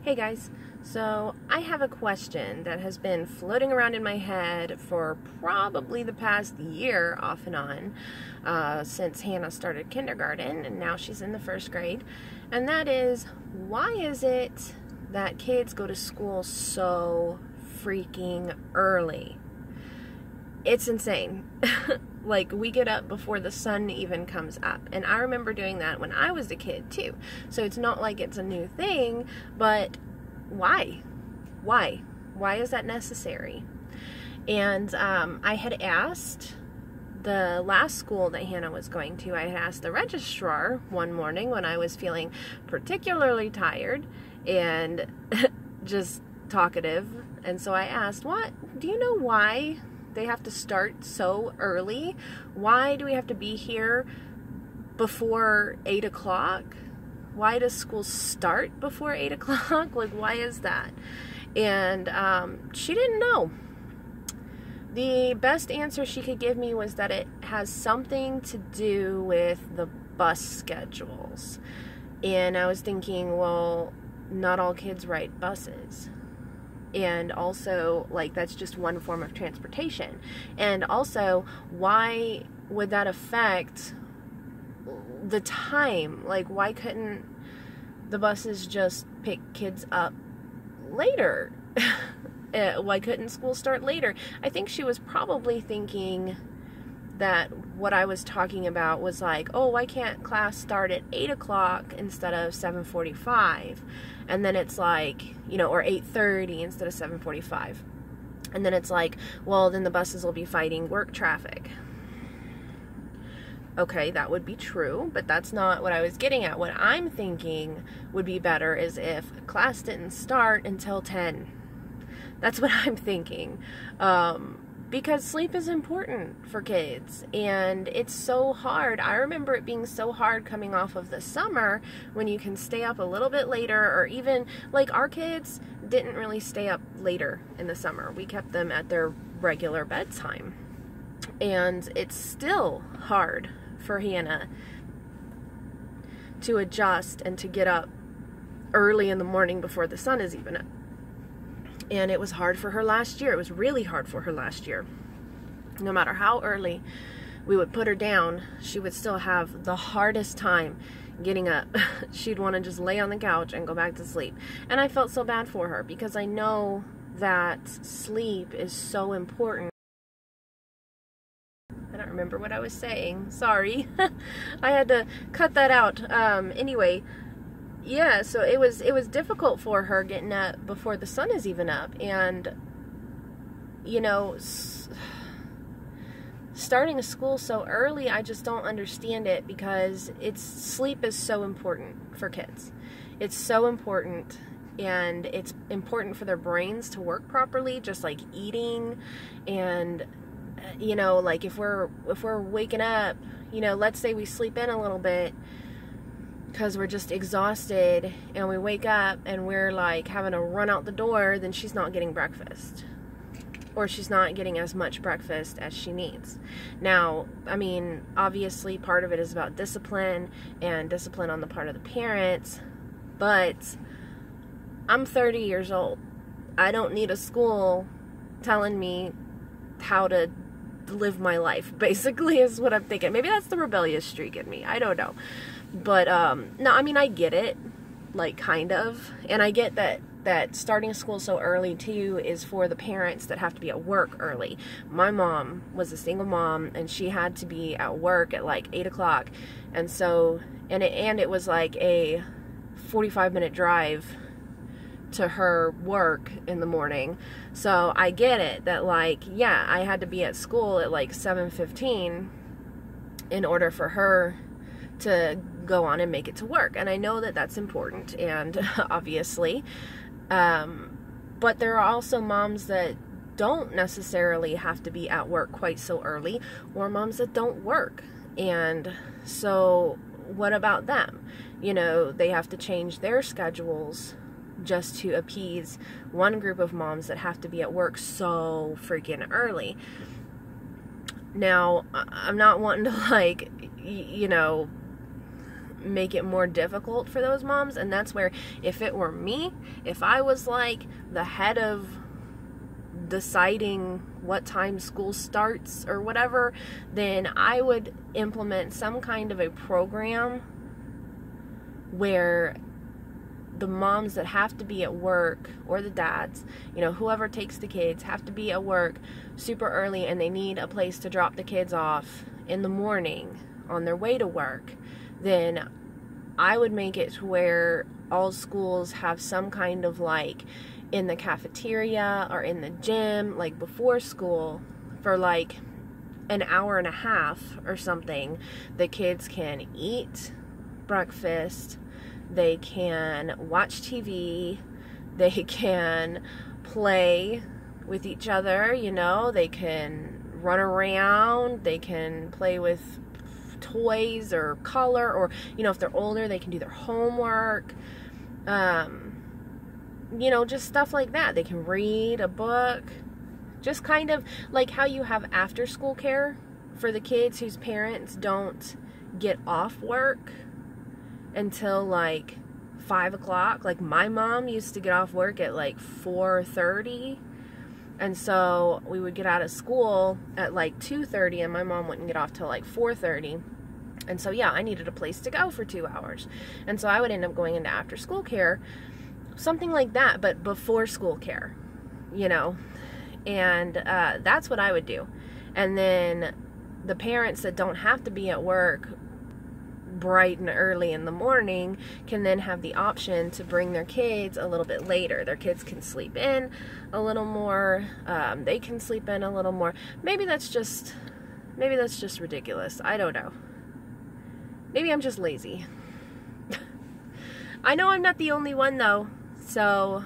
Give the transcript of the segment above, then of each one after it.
Hey guys, so I have a question that has been floating around in my head for probably the past year off and on since Hannah started kindergarten and now she's in the first grade, and that is, why is it that kids go to school so freaking early? It's insane. Like, we get up before the sun even comes up, and I remember doing that when I was a kid too, so it's not like it's a new thing. But why is that necessary? And I had asked the last school that Hannah was going to, I had asked the registrar one morning when I was feeling particularly tired and just talkative, and so I asked, do you know why they have to start so early? Why do we have to be here before 8 o'clock? Why does school start before 8 o'clock? Like, why is that? And she didn't know. The best answer she could give me was that it has something to do with the bus schedules. And I was thinking, well, not all kids ride buses. And also, like, that's just one form of transportation. And also, why would that affect the time? Like, why couldn't the buses just pick kids up later? Why couldn't school start later? I think she was probably thinking that what I was talking about was like, oh, why can't class start at 8 o'clock instead of 7:45? And then it's like, or 8:30 instead of 7:45. And then it's like, well, then the buses will be fighting work traffic. Okay, that would be true, but that's not what I was getting at. What I'm thinking would be better is if class didn't start until 10. That's what I'm thinking. Because sleep is important for kids, and it's so hard. I remember it being so hard coming off of the summer when you can stay up a little bit later, or even, like, our kids didn't really stay up later in the summer. We kept them at their regular bedtime. And it's still hard for Hannah to adjust and to get up early in the morning before the sun is even up. And it was hard for her last year. It was really hard for her last year. No matter how early we would put her down, she would still have the hardest time getting up. She'd want to just lay on the couch and go back to sleep. And I felt so bad for her because I know that sleep is so important. I don't remember what I was saying. Sorry. I had to cut that out. Anyway, yeah, so it was difficult for her getting up before the sun is even up, and starting school so early, I just don't understand it, because sleep is so important for kids. It's so important, and it's important for their brains to work properly, just like eating. And like, if we're waking up, let's say we sleep in a little bit because we're just exhausted, and we wake up and we're like having to run out the door, then she's not getting breakfast, or she's not getting as much breakfast as she needs. Now, I mean, obviously part of it is about discipline, and discipline on the part of the parents, but I'm 30 years old. I don't need a school telling me how to live my life, basically, is what I'm thinking. Maybe that's the rebellious streak in me. I don't know. But, no, I mean, I get it, like, kind of, and I get that starting school so early, too, is for the parents that have to be at work early. My mom was a single mom, and she had to be at work at, like, 8 o'clock, and so, and it was, like, a 45-minute drive to her work in the morning. So I get it that, like, yeah, I had to be at school at, like, 7:15 in order for her to go on and make it to work. And I know that that's important, and obviously, but there are also moms that don't necessarily have to be at work quite so early, or moms that don't work. And so what about them? They have to change their schedules just to appease one group of moms that have to be at work so freaking early. Now, I'm not wanting to, like, make it more difficult for those moms. And that's where, if it were me, if I was like the head of deciding what time school starts or whatever, then I would implement some kind of a program where the moms that have to be at work, or the dads, you know, whoever takes the kids, have to be at work super early, and they need a place to drop the kids off in the morning on their way to work, then I would make it to where all schools have some kind of, like, in the cafeteria or in the gym, like before school, for like an hour and a half or something, the kids can eat breakfast, they can watch TV, they can play with each other, you know, they can run around, they can play with toys or color, or, you know, if they're older, they can do their homework, you know, just stuff like that. They can read a book, just kind of like how you have after school care for the kids whose parents don't get off work until like 5 o'clock. Like my mom used to get off work at like 4:30, and so we would get out of school at like 2:30, and my mom wouldn't get off till like 4:30. And so yeah, I needed a place to go for 2 hours, and so I would end up going into after school care, something like that, but before school care, you know. And that's what I would do. And then the parents that don't have to be at work bright and early in the morning can then have the option to bring their kids a little bit later. Their kids can sleep in a little more, they can sleep in a little more. Maybe that's just ridiculous. I don't know. Maybe I'm just lazy. I know I'm not the only one though. So,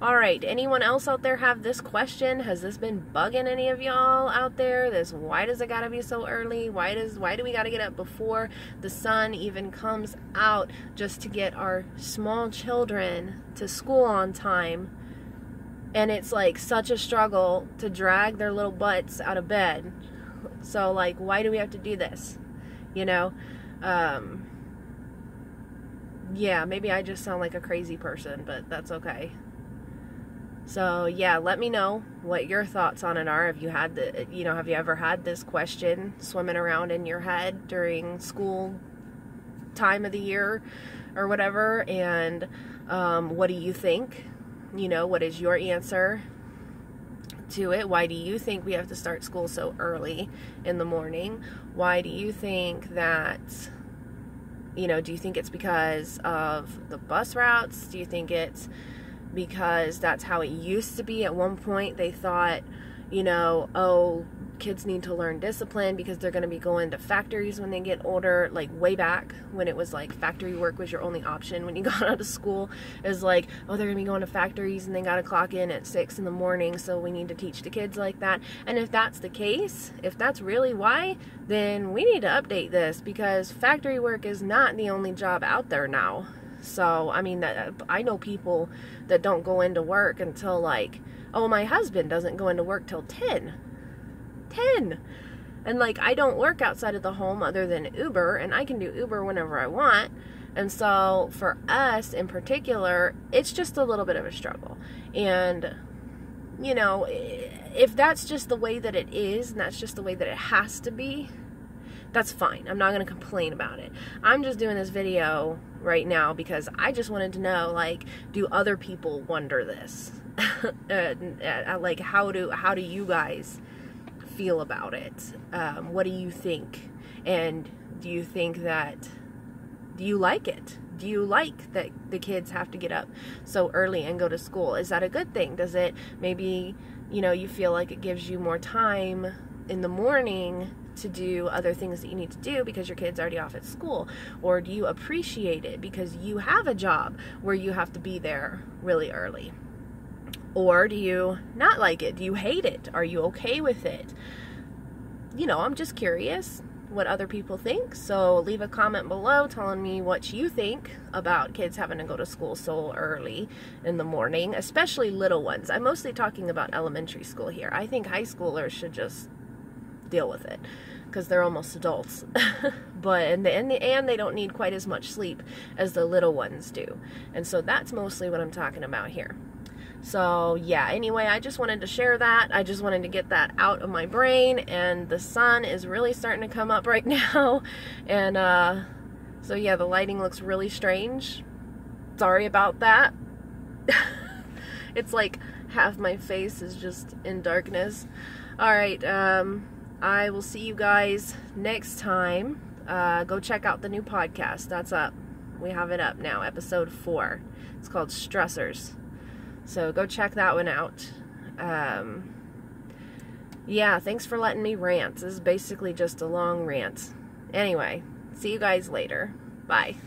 alright, anyone else out there have this question? Has this been bugging any of y'all out there? Why does it gotta be so early? Why do we gotta get up before the sun even comes out just to get our small children to school on time? And it's like such a struggle to drag their little butts out of bed. So like, why do we have to do this? You know? Yeah, maybe I just sound like a crazy person, but that's okay. So yeah, let me know what your thoughts on it are. Have you ever had this question swimming around in your head during school time of the year or whatever? And what do you think? You know, what is your answer to it? Why do you think we have to start school so early in the morning? Why do you think that, you know, do you think it's because of the bus routes? Do you think it's because that's how it used to be? At one point they thought, you know, oh, kids need to learn discipline because they're going to be going to factories when they get older. Like way back when it was like factory work was your only option when you got out of school. It was like, oh, they're going to be going to factories and they got to clock in at 6 in the morning, so we need to teach the kids like that. And if that's the case, if that's really why, then we need to update this, because factory work is not the only job out there now. So, I mean, I know people that don't go into work until like, oh, my husband doesn't go into work till 10. And like, I don't work outside of the home other than Uber, and I can do Uber whenever I want. And so for us in particular, it's just a little bit of a struggle. And, you know, if that's just the way that it is, and that's just the way that it has to be, that's fine. I'm not going to complain about it. I'm just doing this video right now because I just wanted to know, like, do other people wonder this? Like, how do you guys feel about it? What do you think? And do you like it? Do you like that the kids have to get up so early and go to school? Is that a good thing? Does it maybe, you know, you feel like it gives you more time in the morning to do other things that you need to do because your kid's already off at school? Or do you appreciate it because you have a job where you have to be there really early? Or do you not like it? Do you hate it? Are you okay with it? You know, I'm just curious what other people think. So leave a comment below telling me what you think about kids having to go to school so early in the morning, especially little ones. I'm mostly talking about elementary school here. I think high schoolers should just deal with it. because they're almost adults. But and they don't need quite as much sleep as the little ones do. And so that's mostly what I'm talking about here. So yeah, anyway, I just wanted to share that. I just wanted to get that out of my brain, and the sun is really starting to come up right now. And so yeah, the lighting looks really strange. Sorry about that. It's like half my face is just in darkness. Alright, I will see you guys next time. Go check out the new podcast. That's up. We have it up now, episode 4. It's called Stressors. So go check that one out. Yeah, thanks for letting me rant. This is basically just a long rant. Anyway, see you guys later. Bye.